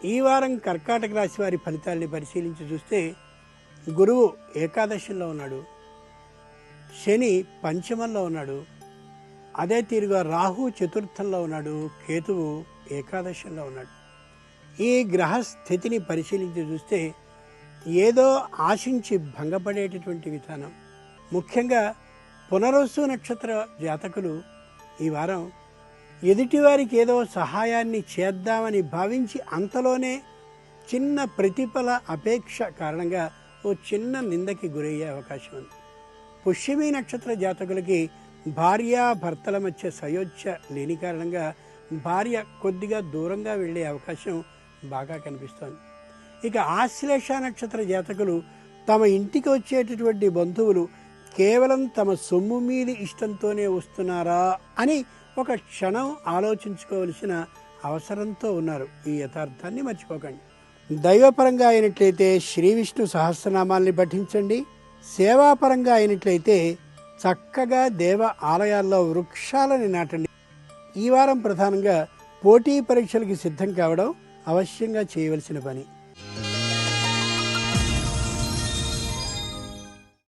ఈ వారం కర్కాటక రాశి వారి ఫలితాల్ని పరిశీలించి చూస్తే గురువు ఏకాదశంలో ఉన్నాడు, శని పంచమంలో ఉన్నాడు, అదే తీరుగా రాహు చతుర్థంలో ఉన్నాడు, కేతువు ఏకాదశంలో ఉన్నాడు. ఈ గ్రహ స్థితిని పరిశీలించి చూస్తే ఏదో ఆశించి భంగపడేటటువంటి విధానం. ముఖ్యంగా పునర్వసు నక్షత్ర జాతకులు ఈ వారం ఎదుటివారికి ఏదో సహాయాన్ని చేద్దామని భావించి అంతలోనే చిన్న ప్రతిఫల అపేక్ష కారణంగా ఓ చిన్న నిందకి గురయ్యే అవకాశం ఉంది. పుష్యమి నక్షత్ర జాతకులకి భార్యాభర్తల మధ్య సయోధ్య లేని కారణంగా భార్య కొద్దిగా దూరంగా వెళ్ళే అవకాశం బాగా కనిపిస్తోంది. ఇక ఆశ్లేష నక్షత్ర జాతకులు తమ ఇంటికి వచ్చేటటువంటి బంధువులు కేవలం తమ సొమ్ము మీద ఇష్టంతోనే వస్తున్నారా అని ఒక క్షణం ఆలోచించుకోవలసిన అవసరంతో ఉన్నారు. ఈ యథార్థాన్ని మర్చిపోకండి. దైవపరంగా అయినట్లయితే శ్రీ విష్ణు సహస్రనామాల్ని పఠించండి. సేవాపరంగా అయినట్లయితే చక్కగా దేవ ఆలయాల్లో వృక్షాలని నాటండి. ఈ వారం ప్రధానంగా పోటీ పరీక్షలకి సిద్ధం కావడం అవశ్యంగా చేయవలసిన పని.